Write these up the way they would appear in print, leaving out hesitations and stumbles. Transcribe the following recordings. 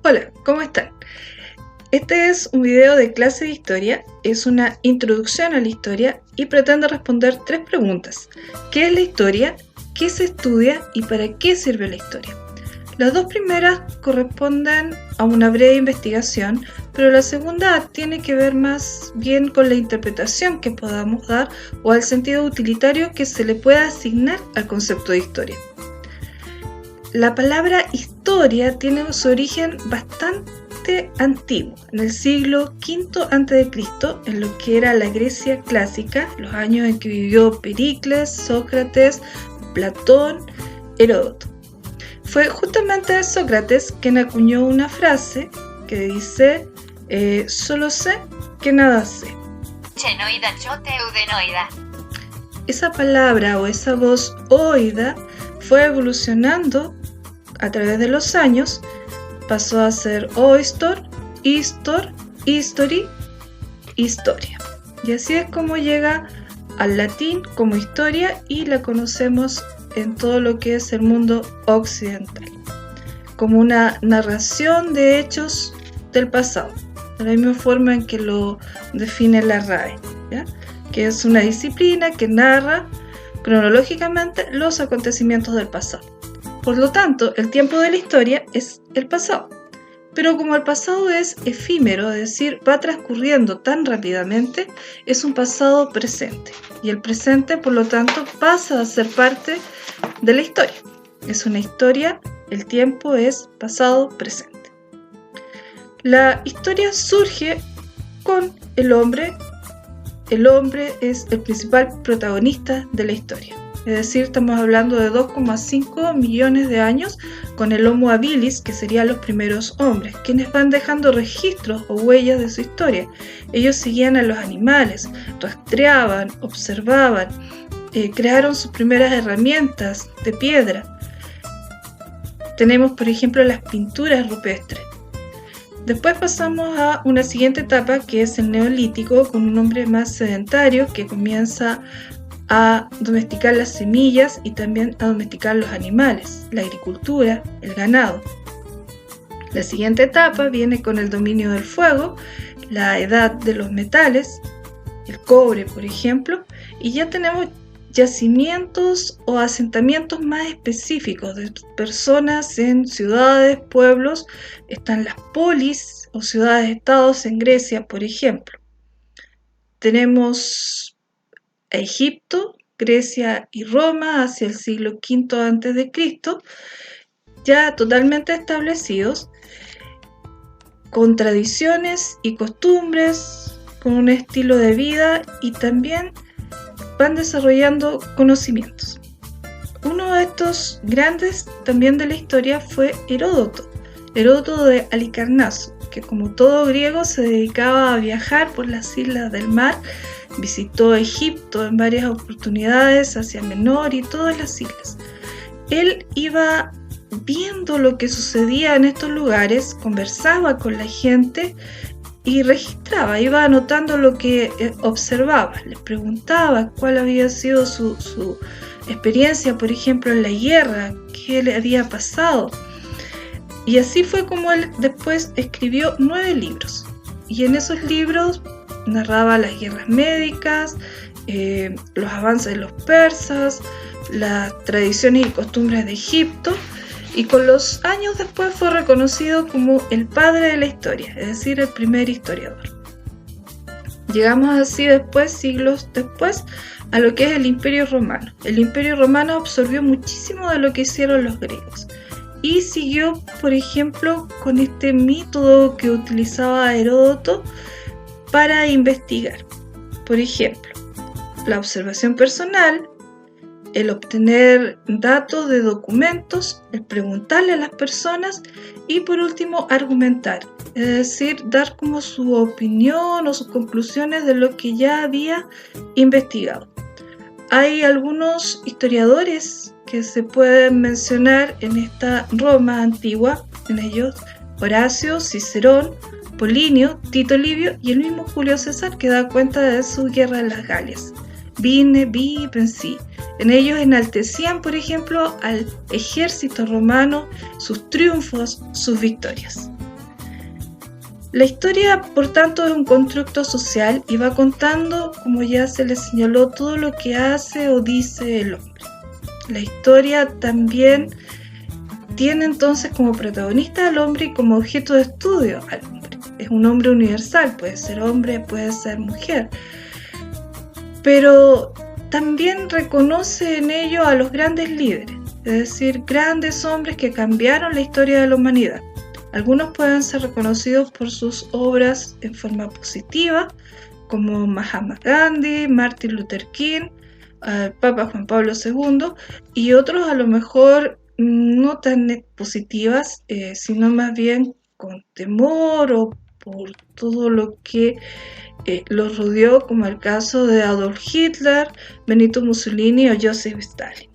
Hola, ¿cómo están? Este es un video de clase de historia, es una introducción a la historia y pretende responder 3 preguntas. ¿Qué es la historia? ¿Qué se estudia? ¿Y para qué sirve la historia? Las 2 primeras corresponden a una breve investigación, pero la segunda tiene que ver más bien con la interpretación que podamos dar o al sentido utilitario que se le pueda asignar al concepto de historia. La palabra historia tiene su origen bastante antiguo, en el siglo V a.C., en lo que era la Grecia clásica, los años en que vivió Pericles, Sócrates, Platón, Heródoto. Fue justamente Sócrates quien acuñó una frase que dice: solo sé que nada sé. Esa palabra o esa voz oída fue evolucionando a través de los años, pasó a ser oistor, istor, history, historia. Y así es como llega al latín como historia y la conocemos en todo lo que es el mundo occidental, como una narración de hechos del pasado, de la misma forma en que lo define la RAE, ¿ya? Que es una disciplina que narra cronológicamente los acontecimientos del pasado. Por lo tanto, el tiempo de la historia es el pasado. Pero como el pasado es efímero, es decir, va transcurriendo tan rápidamente, es un pasado presente. Y el presente, por lo tanto, pasa a ser parte de la historia. Es una historia, el tiempo es pasado presente. La historia surge con el hombre. El hombre es el principal protagonista de la historia. Es decir, estamos hablando de 2,5 millones de años con el Homo habilis, que serían los primeros hombres, quienes van dejando registros o huellas de su historia. Ellos seguían a los animales, rastreaban, observaban, crearon sus primeras herramientas de piedra. Tenemos, por ejemplo, las pinturas rupestres. Después pasamos a una siguiente etapa que es el neolítico, con un hombre más sedentario que comienza a domesticar las semillas y también a domesticar los animales, la agricultura, el ganado. La siguiente etapa viene con el dominio del fuego, la edad de los metales, el cobre por ejemplo, y ya tenemos yacimientos o asentamientos más específicos de personas en ciudades, pueblos. Están las polis o ciudades-estados en Grecia, por ejemplo. Tenemos a Egipto, Grecia y Roma hacia el siglo V a.C., ya totalmente establecidos, con tradiciones y costumbres, con un estilo de vida y también van desarrollando conocimientos. Uno de estos grandes también de la historia fue Heródoto de Halicarnaso, que como todo griego se dedicaba a viajar por las islas del mar, visitó Egipto en varias oportunidades, Asia Menor y todas las islas. Él iba viendo lo que sucedía en estos lugares, conversaba con la gente y registraba, iba anotando lo que observaba, les preguntaba cuál había sido su experiencia, por ejemplo, en la guerra, qué le había pasado. Y así fue como él después escribió 9 libros. Y en esos libros narraba las guerras médicas, los avances de los persas, las tradiciones y costumbres de Egipto. Y con los años después fue reconocido como el padre de la historia, es decir, el primer historiador. Llegamos así después, siglos después, a lo que es el Imperio Romano. El Imperio Romano absorbió muchísimo de lo que hicieron los griegos y siguió, por ejemplo, con este método que utilizaba Heródoto para investigar. Por ejemplo, la observación personal, el obtener datos de documentos, el preguntarle a las personas y por último argumentar, es decir, dar como su opinión o sus conclusiones de lo que ya había investigado. Hay algunos historiadores que se pueden mencionar en esta Roma antigua, en ellos Horacio, Cicerón, Polinio, Tito Livio y el mismo Julio César, que da cuenta de su guerra en las Galias. Vine, vi, vencí. En ellos enaltecían, por ejemplo, al ejército romano, sus triunfos, sus victorias. La historia, por tanto, es un constructo social y va contando, como ya se le señaló, todo lo que hace o dice el hombre. La historia también tiene entonces como protagonista al hombre y como objeto de estudio al hombre. Es un hombre universal, puede ser hombre, puede ser mujer, pero también reconoce en ello a los grandes líderes, es decir, grandes hombres que cambiaron la historia de la humanidad. Algunos pueden ser reconocidos por sus obras en forma positiva, como Mahatma Gandhi, Martin Luther King, el Papa Juan Pablo II, y otros a lo mejor no tan positivas, sino más bien con temor o por todo lo que los rodeó, como el caso de Adolf Hitler, Benito Mussolini o Joseph Stalin.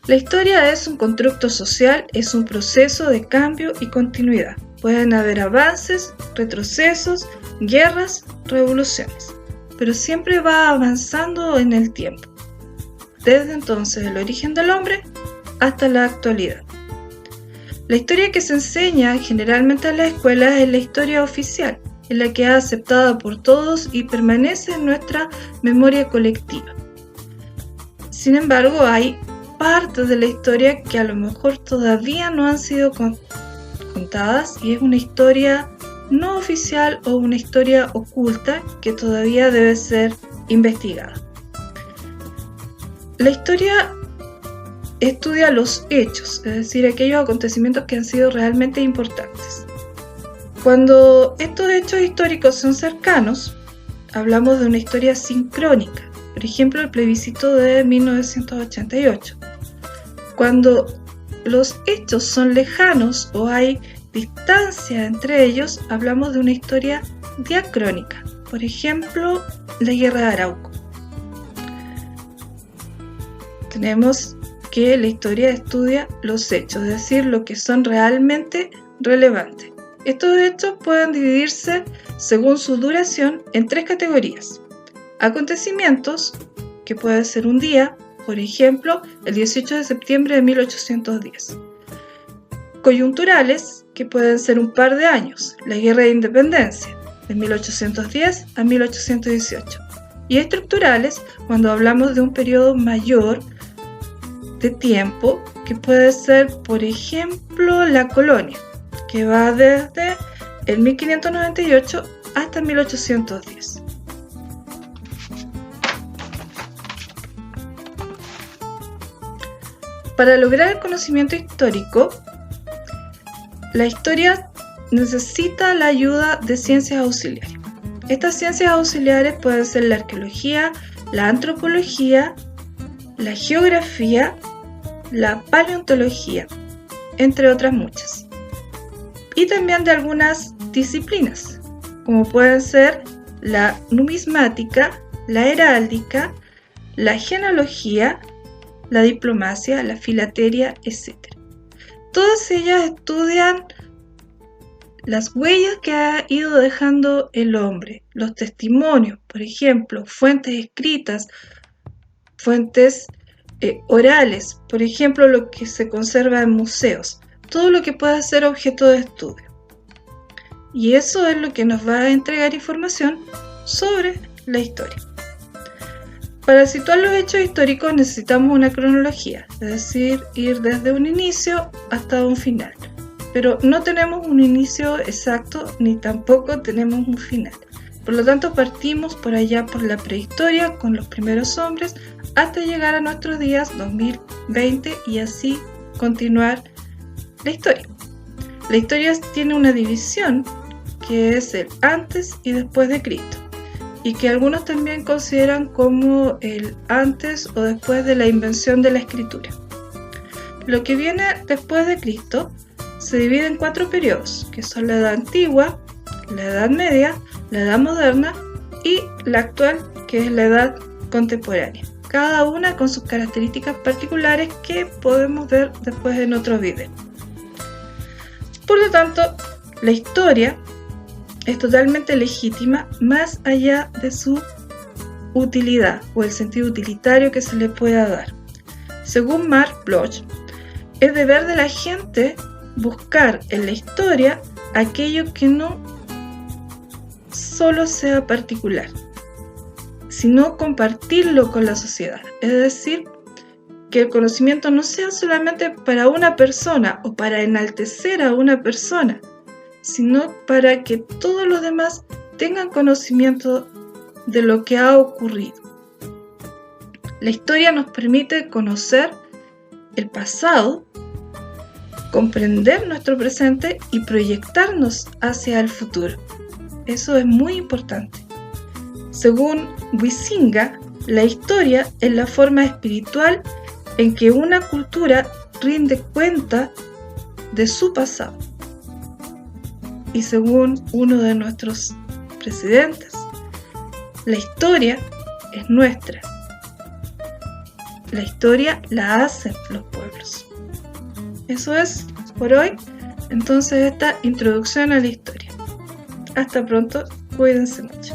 La historia es un constructo social, es un proceso de cambio y continuidad. Pueden haber avances, retrocesos, guerras, revoluciones, pero siempre va avanzando en el tiempo, desde entonces el origen del hombre hasta la actualidad. La historia que se enseña generalmente en las escuelas es la historia oficial, es la que es aceptada por todos y permanece en nuestra memoria colectiva. Sin embargo, hay partes de la historia que a lo mejor todavía no han sido contadas y es una historia no oficial o una historia oculta que todavía debe ser investigada. La historia estudia los hechos, es decir, aquellos acontecimientos que han sido realmente importantes. Cuando estos hechos históricos son cercanos, hablamos de una historia sincrónica, por ejemplo el plebiscito de 1988. Cuando los hechos son lejanos o hay distancia entre ellos, hablamos de una historia diacrónica, por ejemplo la guerra de Arauco. Tenemos que la historia estudia los hechos, es decir, lo que son realmente relevantes. Estos hechos pueden dividirse, según su duración, en tres categorías. Acontecimientos, que puede ser un día, por ejemplo, el 18 de septiembre de 1810. Coyunturales, que pueden ser un par de años, la Guerra de Independencia, de 1810 a 1818. Y estructurales, cuando hablamos de un periodo mayor de tiempo, que puede ser, por ejemplo, la colonia, que va desde el 1598 hasta 1810. Para lograr el conocimiento histórico, la historia necesita la ayuda de ciencias auxiliares. Estas ciencias auxiliares pueden ser la arqueología, la antropología, la geografía, la paleontología, entre otras muchas. Y también de algunas disciplinas, como pueden ser la numismática, la heráldica, la genealogía, la diplomacia, la filatería, etc. Todas ellas estudian las huellas que ha ido dejando el hombre, los testimonios, por ejemplo, fuentes escritas, fuentes orales, por ejemplo, lo que se conserva en museos, todo lo que pueda ser objeto de estudio. Y eso es lo que nos va a entregar información sobre la historia. Para situar los hechos históricos necesitamos una cronología, es decir, ir desde un inicio hasta un final. Pero no tenemos un inicio exacto ni tampoco tenemos un final. Por lo tanto, partimos por allá por la prehistoria con los primeros hombres hasta llegar a nuestros días 2020 y así continuar la historia. La historia tiene una división que es el antes y después de Cristo, y que algunos también consideran como el antes o después de la invención de la escritura. Lo que viene después de Cristo se divide en 4 periodos, que son la Edad Antigua, la Edad Media, la Edad Moderna y la actual, que es la Edad Contemporánea. Cada una con sus características particulares que podemos ver después en otro video. Por lo tanto, la historia es totalmente legítima más allá de su utilidad o el sentido utilitario que se le pueda dar. Según Mark Bloch, Es deber de la gente buscar en la historia aquello que no solo sea particular, sino compartirlo con la sociedad. Es decir, que el conocimiento no sea solamente para una persona o para enaltecer a una persona, sino para que todos los demás tengan conocimiento de lo que ha ocurrido. La historia nos permite conocer el pasado, comprender nuestro presente y proyectarnos hacia el futuro. Eso es muy importante. Según Huizinga, la historia es la forma espiritual en que una cultura rinde cuenta de su pasado. Y según uno de nuestros presidentes, la historia es nuestra. La historia la hacen los pueblos. Eso es por hoy, entonces, esta introducción a la historia. Hasta pronto, cuídense mucho.